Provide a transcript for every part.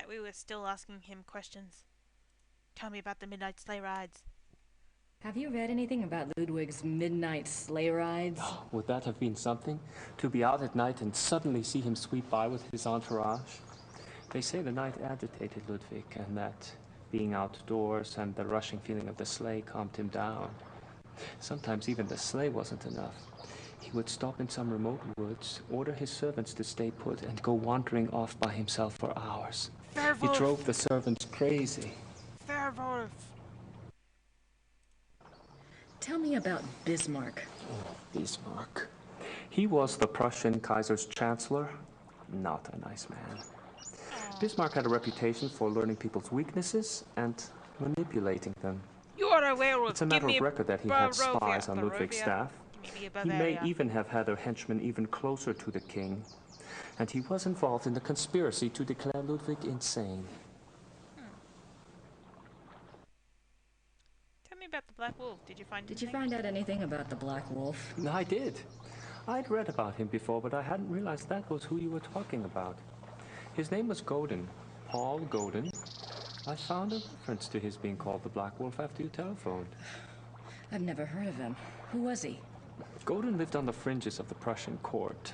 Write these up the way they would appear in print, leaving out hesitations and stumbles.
like we were still asking him questions. Tell me about the midnight sleigh rides. Have you read anything about Ludwig's midnight sleigh rides? Oh, would that have been something? To be out at night and suddenly see him sweep by with his entourage? They say the night agitated Ludwig, and that being outdoors and the rushing feeling of the sleigh calmed him down. Sometimes even the sleigh wasn't enough. He would stop in some remote woods, order his servants to stay put, and go wandering off by himself for hours. It Werewolf! drove the servants crazy. Werewolf! Tell me about Bismarck. Oh, Bismarck. He was the Prussian Kaiser's chancellor. Not a nice man. Bismarck had a reputation for learning people's weaknesses and manipulating them. You are a werewolf. It's a matter of record that he had spies on Ludwig's staff. He may even have had a henchman even closer to the king, and he was involved in the conspiracy to declare Ludwig insane. Tell me about the Black Wolf. Did you find Did you find out anything about the Black Wolf? I did. I'd read about him before, but I hadn't realized that was who you were talking about. His name was Godin, Paul Godin. I found a reference to his being called the Black Wolf after you telephoned. I've never heard of him. Who was he? Godin lived on the fringes of the Prussian court.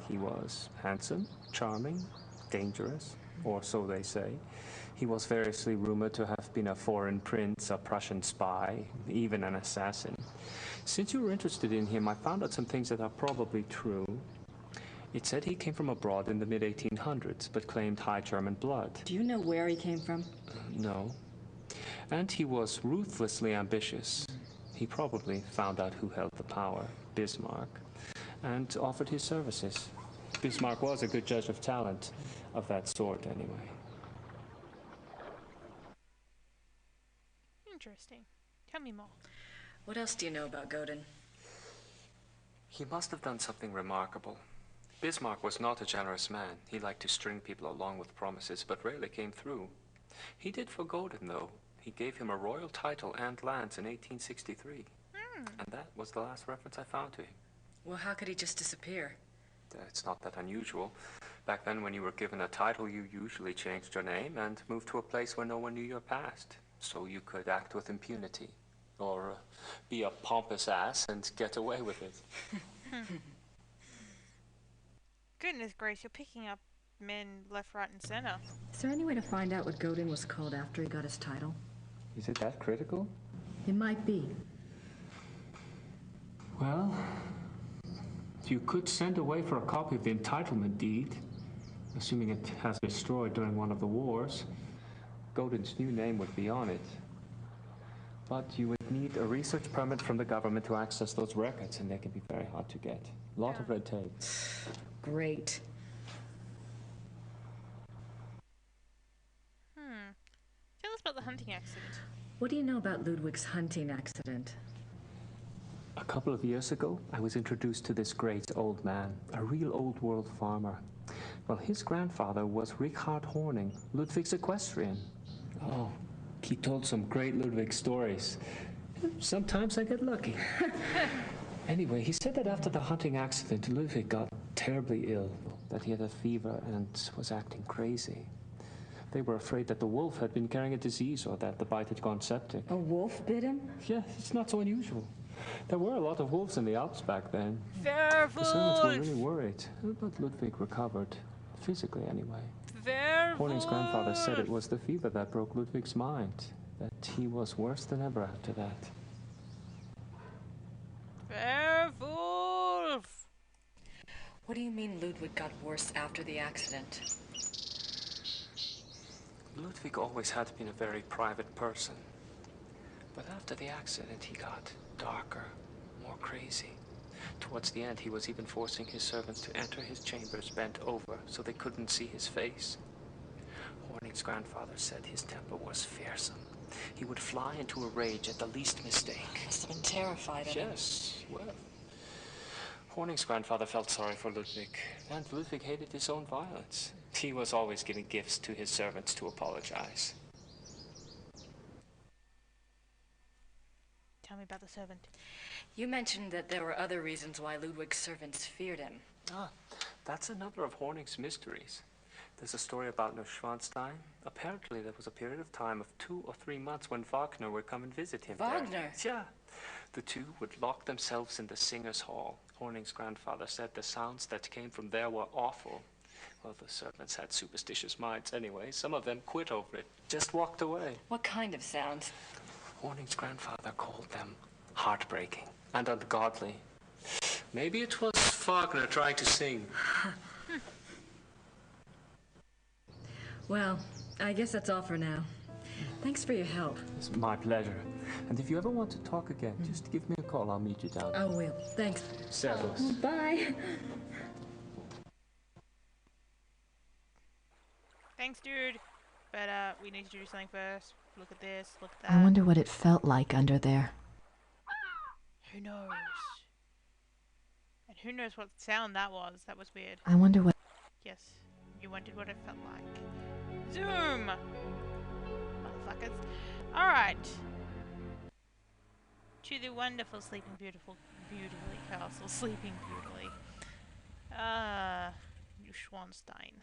He was handsome, charming, dangerous, or so they say. He was variously rumored to have been a foreign prince, a Prussian spy, even an assassin. Since you were interested in him, I found out some things that are probably true. It said he came from abroad in the mid-1800s, but claimed high German blood. Do you know where he came from? No. And he was ruthlessly ambitious. He probably found out who held the power, Bismarck, and offered his services. Bismarck was a good judge of talent, of that sort anyway. Interesting. Tell me more. What else do you know about Godin? He must have done something remarkable. Bismarck was not a generous man. He liked to string people along with promises, but rarely came through. He did for Godin, though. He gave him a royal title and lands in 1863. And that was the last reference I found to him. Well, how could he just disappear? It's not that unusual. Back then, when you were given a title, you usually changed your name and moved to a place where no one knew your past, so you could act with impunity. Or be a pompous ass and get away with it. Goodness gracious, you're picking up men left, right, and center. Is there any way to find out what Godin was called after he got his title? Is it that critical? It might be. Well, you could send away for a copy of the entitlement deed, assuming it has been destroyed during one of the wars. Godin's new name would be on it. But you would need a research permit from the government to access those records, and they can be very hard to get. A lot of red tape. Great. Tell us about the hunting accident. What do you know about Ludwig's hunting accident? A couple of years ago, I was introduced to this great old man, a real old world farmer. Well, his grandfather was Richard Horning, Ludwig's equestrian. Oh, he told some great Ludwig stories. Sometimes I get lucky. Anyway, he said that after the hunting accident, Ludwig got terribly ill, that he had a fever and was acting crazy. They were afraid that the wolf had been carrying a disease or that the bite had gone septic. A wolf bit him? Yeah, it's not so unusual. There were a lot of wolves in the Alps back then. Werewolf! The servants were really worried, but Ludwig recovered, physically anyway. Werewolf! Horning's grandfather said it was the fever that broke Ludwig's mind, that he was worse than ever after that. Werewolf! What do you mean Ludwig got worse after the accident? Ludwig always had been a very private person. But after the accident, he got darker, more crazy. Towards the end, he was even forcing his servants to enter his chambers bent over so they couldn't see his face. Horning's grandfather said his temper was fearsome. He would fly into a rage at the least mistake. Must have been terrified of him. Yes, well. Horning's grandfather felt sorry for Ludwig, and Ludwig hated his own violence. He was always giving gifts to his servants to apologize. Tell me about the servant. You mentioned that there were other reasons why Ludwig's servants feared him. Ah, that's another of Horning's mysteries. There's a story about Neuschwanstein. Apparently, there was a period of time of 2 or 3 months when Wagner would come and visit him there. Wagner? Yeah. The two would lock themselves in the singer's hall. Horning's grandfather said the sounds that came from there were awful. Well, the servants had superstitious minds anyway. Some of them quit over it, just walked away. What kind of sounds? Horning's grandfather called them heartbreaking and ungodly. Maybe it was Wagner trying to sing. Well, I guess that's all for now. Thanks for your help. It's my pleasure. And if you ever want to talk again, just give me a call. I'll meet you down there. I will. Thanks. Servus. Bye. Thanks, dude. But we need to do something first. Look at this. Look at that. I wonder what it felt like under there. Who knows? And who knows what sound that was? That was weird. I wonder what... Yes, you wondered what it felt like. Zoom! Motherfuckers. Alright. To the wonderful sleeping beautifully castle. Sleeping beautifully. Neuschwanstein.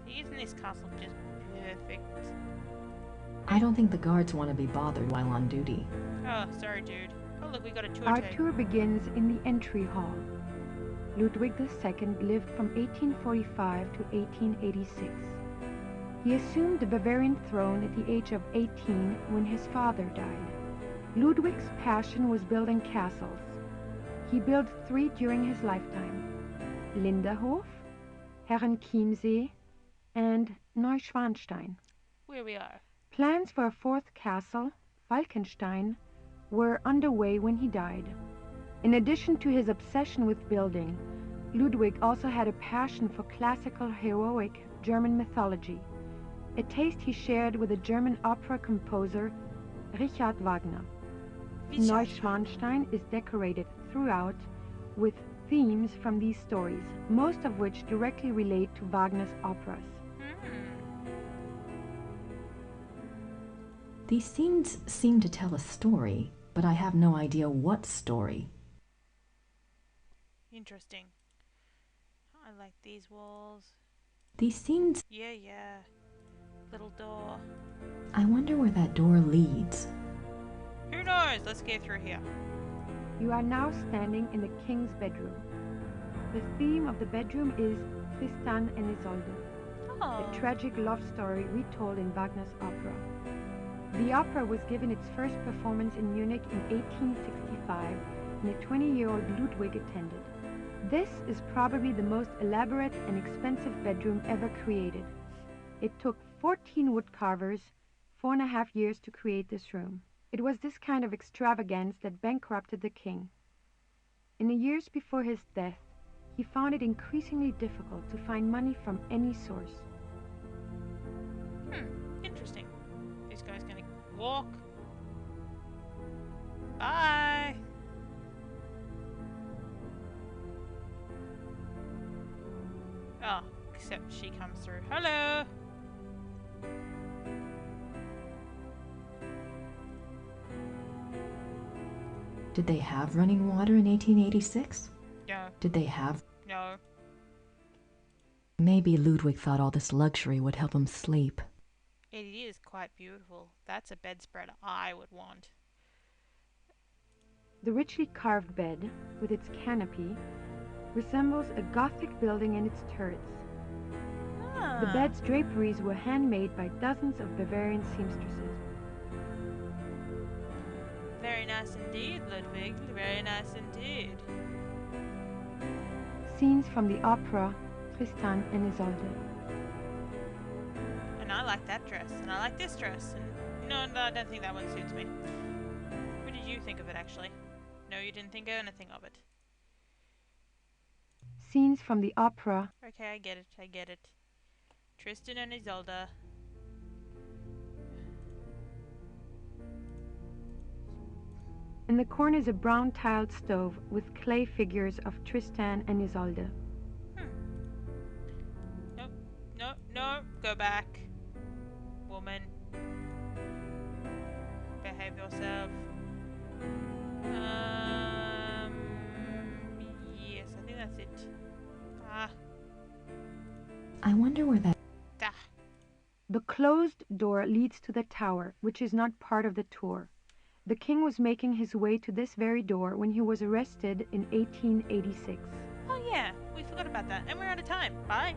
Isn't this castle just perfect? I don't think the guards want to be bothered while on duty. Oh, sorry, dude. Oh, look, we got a tour Our tag. tour begins in the entry hall. Ludwig II lived from 1845 to 1886. He assumed the Bavarian throne at the age of 18 when his father died. Ludwig's passion was building castles. He built 3 during his lifetime: Linderhof, Herrenchiemsee, and Neuschwanstein. Where we are. Plans for a 4th castle, Falkenstein, were underway when he died. In addition to his obsession with building, Ludwig also had a passion for classical heroic German mythology, a taste he shared with the German opera composer Richard Wagner. Neuschwanstein is decorated throughout with themes from these stories, most of which directly relate to Wagner's operas. These scenes seem to tell a story, but I have no idea what story. Interesting. I like these walls. These scenes... Yeah. Little door. I wonder where that door leads. Who knows? Let's go through here. You are now standing in the king's bedroom. The theme of the bedroom is Tristan and Isolde, Oh. a tragic love story retold in Wagner's opera. The opera was given its first performance in Munich in 1865, and a 20-year-old Ludwig attended. This is probably the most elaborate and expensive bedroom ever created. It took 14 woodcarvers 4.5 years to create this room. It was this kind of extravagance that bankrupted the king. In the years before his death, he found it increasingly difficult to find money from any source. Interesting. This guy's gonna walk. Bye! Oh, except she comes through. Hello! Did they have running water in 1886? No. Did they have... No. Maybe Ludwig thought all this luxury would help him sleep. It is quite beautiful. That's a bedspread I would want. The richly carved bed, with its canopy, resembles a Gothic building and its turrets. The bed's draperies were handmade by dozens of Bavarian seamstresses. Very nice indeed, Ludwig. Very nice indeed. Scenes from the opera Tristan and Isolde. And I like that dress, and I like this dress, and no, I don't think that one suits me. What did you think of it, actually? No, you didn't think anything of it. Scenes from the opera. Okay, I get it. Tristan and Isolde. In the corner is a brown tiled stove with clay figures of Tristan and Isolde. No, go back. Woman. Behave yourself. Yes, I think that's it. wonder where that... Ah. The closed door leads to the tower, which is not part of the tour. The king was making his way to this very door when he was arrested in 1886. Oh yeah, we forgot about that. And we're out of time. Bye.